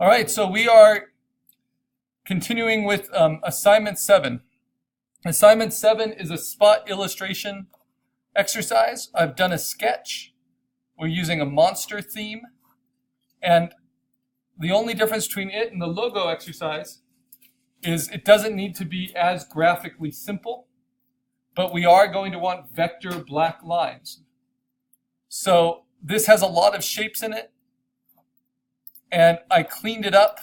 All right, so we are continuing with assignment 7. Assignment 7 is a spot illustration exercise. I've done a sketch. We're using a monster theme. And the only difference between it and the logo exercise is it doesn't need to be as graphically simple, but we are going to want vector black lines. So this has a lot of shapes in it, and I cleaned it up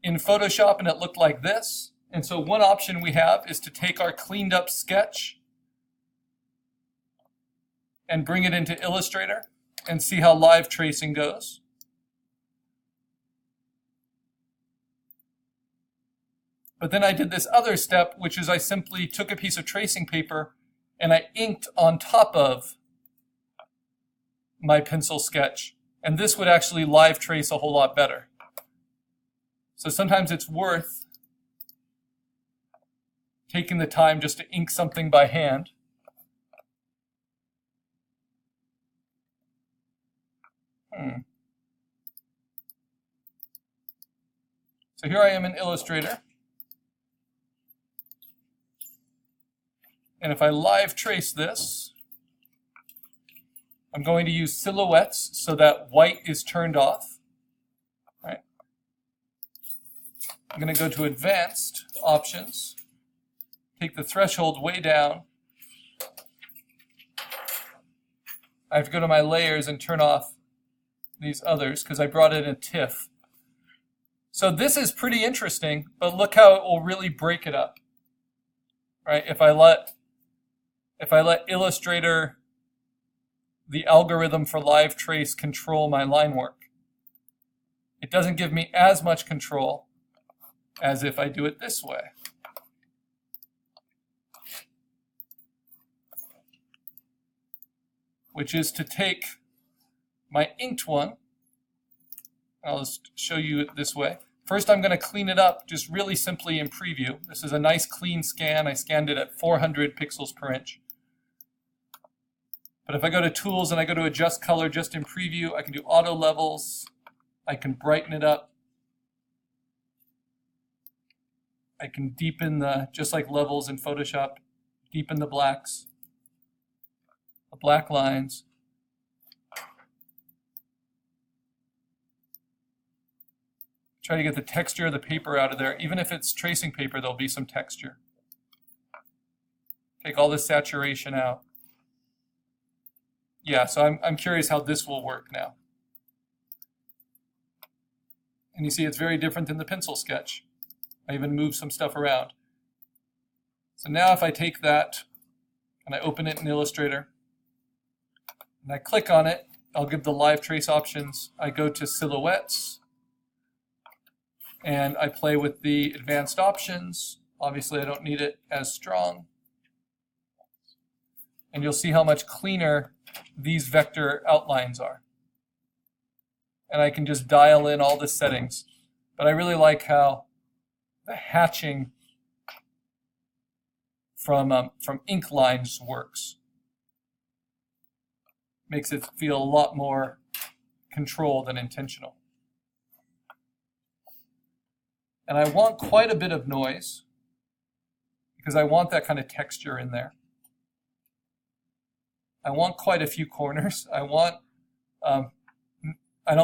in Photoshop and it looked like this. And so one option we have is to take our cleaned up sketch and bring it into Illustrator and see how live tracing goes. But then I did this other step, which is I simply took a piece of tracing paper and I inked on top of my pencil sketch. And this would actually live trace a whole lot better. So sometimes it's worth taking the time just to ink something by hand. So here I am in Illustrator. And if I live trace this, I'm going to use silhouettes so that white is turned off. Right. I'm going to go to Advanced Options, take the threshold way down. I have to go to my layers and turn off these others because I brought in a TIFF. So this is pretty interesting, but look how it will really break it up. Right? If I let Illustrator, the algorithm for live trace, control my line work, it doesn't give me as much control as if I do it this way. Which is to take my inked one. I'll just show you it this way. First, I'm going to clean it up just really simply in Preview. This is a nice clean scan. I scanned it at 400 pixels per inch. But if I go to Tools and I go to Adjust Color just in Preview, I can do Auto Levels. I can brighten it up. I can deepen just like levels in Photoshop, deepen the blacks, the black lines. Try to get the texture of the paper out of there. Even if it's tracing paper, there'll be some texture. Take all the saturation out. Yeah, so I'm curious how this will work now. And you see it's very different than the pencil sketch. I even moved some stuff around. So now if I take that and I open it in Illustrator and I click on it, I'll give the live trace options. I go to Silhouettes and I play with the advanced options. Obviously I don't need it as strong. And you'll see how much cleaner these vector outlines are. And I can just dial in all the settings. But I really like how the hatching from ink lines works. Makes it feel a lot more controlled and intentional. And I want quite a bit of noise because I want that kind of texture in there. I want quite a few corners. I don't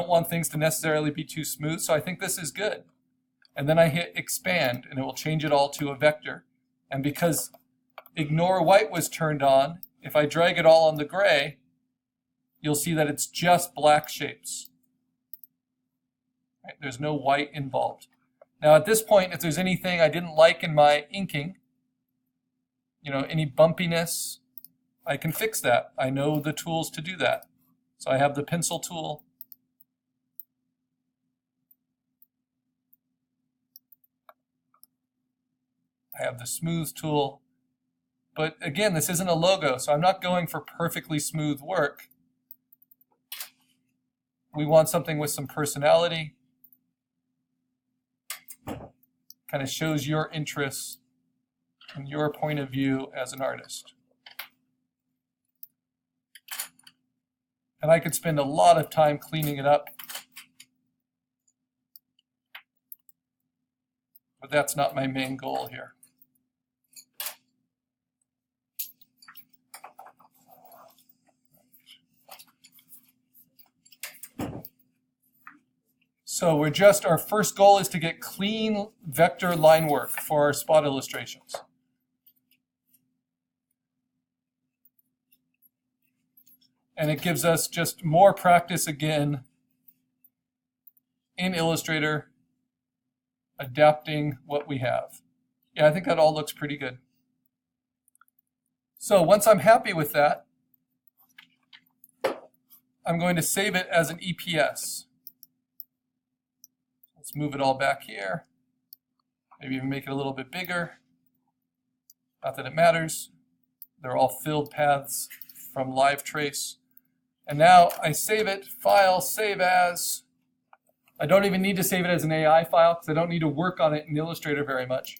want things to necessarily be too smooth, so I think this is good. And then I hit Expand, and it will change it all to a vector. And because Ignore White was turned on, if I drag it all on the gray, you'll see that it's just black shapes. Right? There's no white involved. Now at this point, if there's anything I didn't like in my inking, any bumpiness, I can fix that. I know the tools to do that. So I have the pencil tool. I have the smooth tool. But again, this isn't a logo, so I'm not going for perfectly smooth work. We want something with some personality. Kind of shows your interests and your point of view as an artist. And I could spend a lot of time cleaning it up. but that's not my main goal here. So our first goal is to get clean vector line work for our spot illustrations. And it gives us just more practice again in Illustrator, adapting what we have. Yeah, I think that all looks pretty good. So once I'm happy with that, I'm going to save it as an EPS. Let's move it all back here. Maybe even make it a little bit bigger. Not that it matters. They're all filled paths from live trace. And now I save it, file, save as. I don't even need to save it as an AI file because I don't need to work on it in Illustrator very much.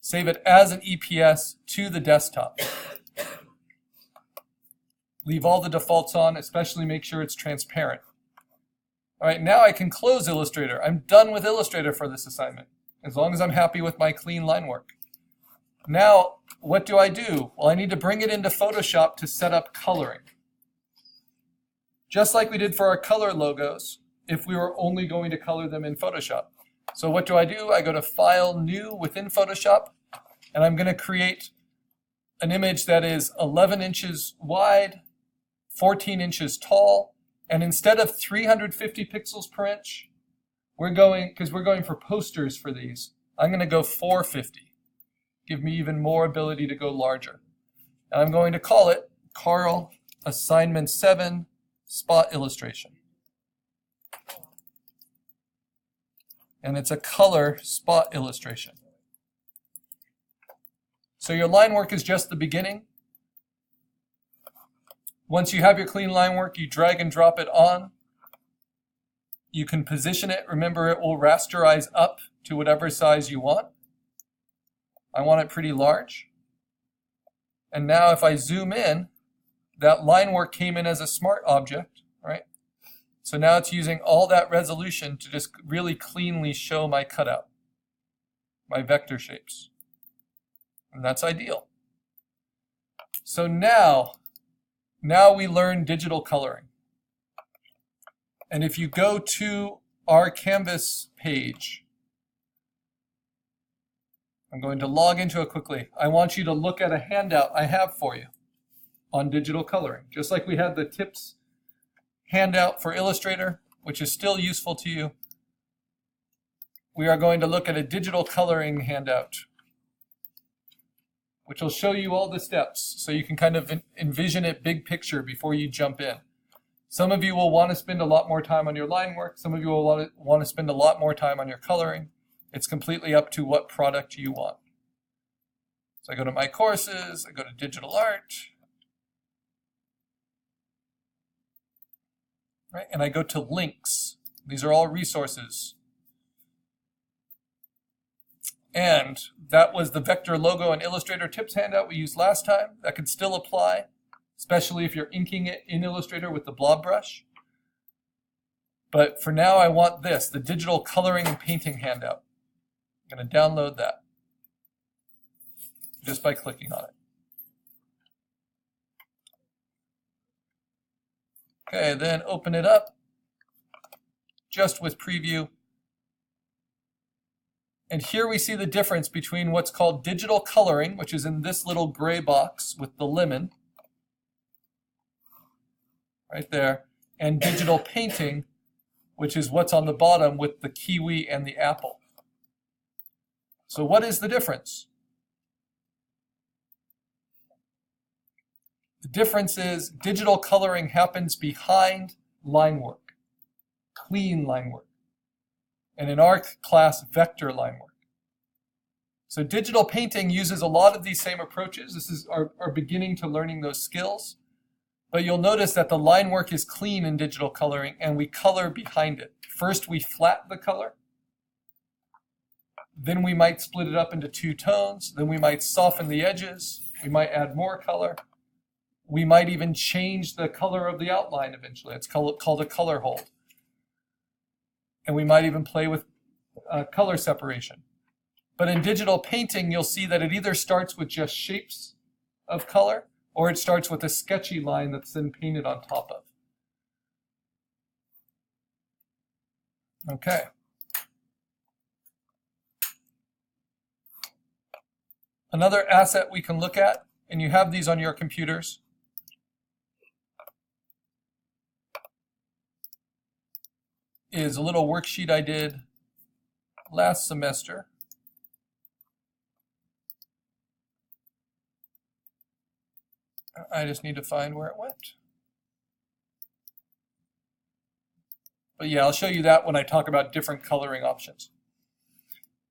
Save it as an EPS to the desktop. Leave all the defaults on, especially make sure it's transparent. All right, now I can close Illustrator. I'm done with Illustrator for this assignment, as long as I'm happy with my clean line work. Now, what do? Well, I need to bring it into Photoshop to set up coloring. Just like we did for our color logos, if we were only going to color them in Photoshop. So what do? I go to File, New within Photoshop, and I'm going to create an image that is 11 inches wide, 14 inches tall, and instead of 350 pixels per inch, because we're going for posters for these, I'm going to go 450. Give me even more ability to go larger. And I'm going to call it Carl Assignment 7 Spot Illustration. And it's a color spot illustration. So your line work is just the beginning. Once you have your clean line work, you drag and drop it on. You can position it. Remember, it will rasterize up to whatever size you want. I want it pretty large. And now if I zoom in, that line work came in as a smart object, right? So now it's using all that resolution to just really cleanly show my cutout, my vector shapes. And that's ideal. So now we learn digital coloring. And if you go to our Canvas page, I'm going to log into it quickly. I want you to look at a handout I have for you on digital coloring. Just like we had the tips handout for Illustrator, which is still useful to you, we are going to look at a digital coloring handout, which will show you all the steps so you can kind of envision it big picture before you jump in. Some of you will want to spend a lot more time on your line work. Some of you will want to spend a lot more time on your coloring. It's completely up to what product you want. So I go to My Courses, I go to Digital Art, right? And I go to Links. These are all resources. And that was the vector logo and Illustrator tips handout we used last time. That could still apply, especially if you're inking it in Illustrator with the blob brush. But for now, I want this, the digital coloring and painting handout. I'm going to download that just by clicking on it. Okay, then open it up just with preview. And here we see the difference between what's called digital coloring, which is in this little gray box with the lemon, right there, and digital painting, which is what's on the bottom with the kiwi and the apple. So what is the difference? The difference is digital coloring happens behind line work, clean line work. And in our class, vector line work. So digital painting uses a lot of these same approaches. This is our beginning to learning those skills. But you'll notice that the line work is clean in digital coloring, and we color behind it. First, we flat the color. Then we might split it up into two tones. Then we might soften the edges. We might add more color. We might even change the color of the outline eventually. It's called a color hold. And we might even play with color separation. But in digital painting, you'll see that it either starts with just shapes of color, or it starts with a sketchy line that's then painted on top of. Okay. Another asset we can look at, and you have these on your computers, is a little worksheet I did last semester. I just need to find where it went. But yeah, I'll show you that when I talk about different coloring options.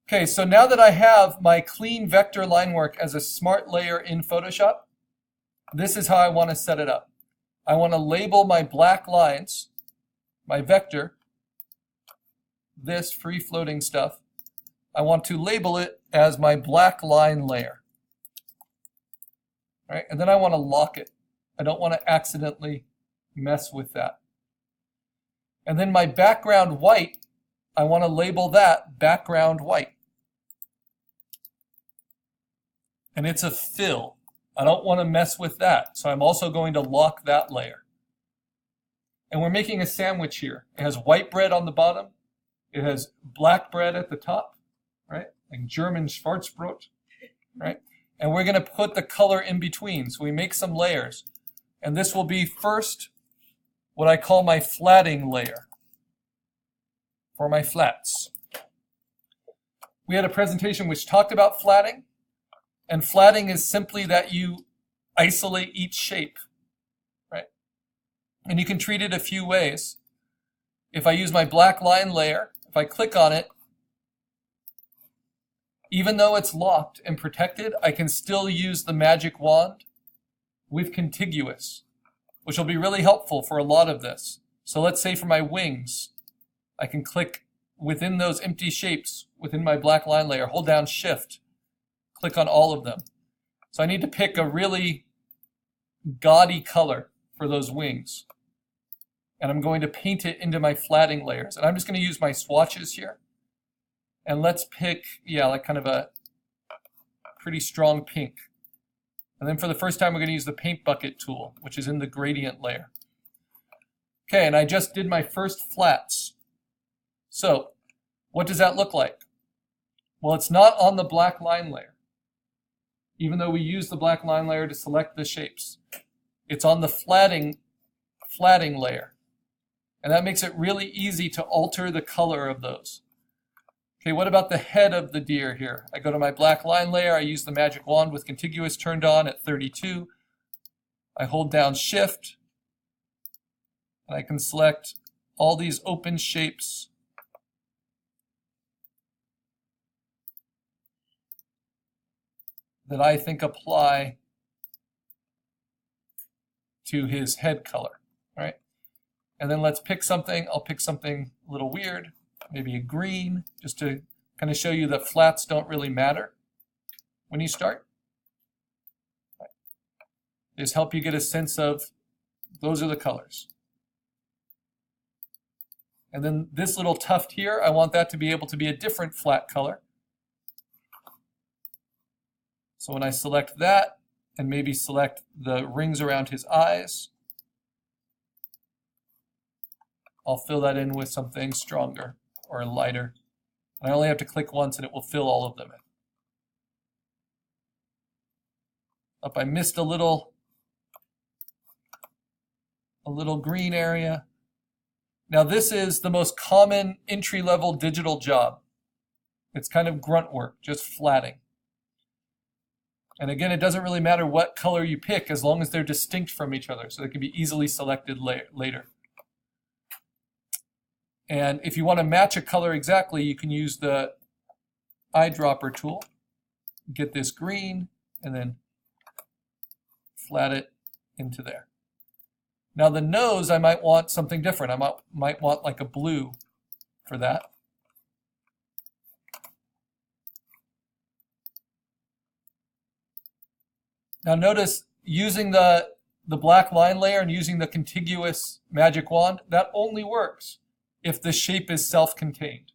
Okay, so now that I have my clean vector line work as a smart layer in Photoshop, this is how I want to set it up. I want to label my black lines, my vector, this free floating stuff. I want to label it as my black line layer. All right, and then I want to lock it. I don't want to accidentally mess with that. And then my background white, I want to label that background white. And it's a fill. I don't want to mess with that, so I'm also going to lock that layer. And we're making a sandwich here. It has white bread on the bottom. It has black bread at the top, right? Like German Schwarzbrot, right? And we're going to put the color in between. So we make some layers. And this will be first what I call my flatting layer for my flats. We had a presentation which talked about flatting. And flatting is simply that you isolate each shape, right? And you can treat it a few ways. If I use my black line layer, if I click on it, even though it's locked and protected, I can still use the magic wand with contiguous, which will be really helpful for a lot of this. So let's say for my wings, I can click within those empty shapes within my black line layer, hold down Shift, click on all of them. So I need to pick a really gaudy color for those wings. And I'm going to paint it into my flatting layers. And I'm just going to use my swatches here. And let's pick, yeah, like kind of a pretty strong pink. And then for the first time, we're going to use the paint bucket tool, which is in the gradient layer. Okay, and I just did my first flats. So what does that look like? Well, it's not on the black line layer, even though we use the black line layer to select the shapes. It's on the flatting layer. And that makes it really easy to alter the color of those. Okay, what about the head of the deer here? I go to my black line layer, I use the magic wand with contiguous turned on at 32. I hold down Shift, and I can select all these open shapes that I think apply to his head color, right? And then let's pick something. I'll pick something a little weird, maybe a green, just to kind of show you that flats don't really matter when you start. Right. Just help you get a sense of those are the colors. And then this little tuft here, I want that to be able to be a different flat color. So when I select that, and maybe select the rings around his eyes, I'll fill that in with something stronger or lighter. And I only have to click once and it will fill all of them in. Up, I missed a little green area. Now this is the most common entry-level digital job. It's kind of grunt work, just flatting. And again, it doesn't really matter what color you pick as long as they're distinct from each other, so they can be easily selected later. And if you want to match a color exactly, you can use the eyedropper tool. Get this green, and then flat it into there. Now the nose, I might want something different. I might want like a blue for that. Now notice, using the black line layer and using the contiguous magic wand, that only works if the shape is self-contained.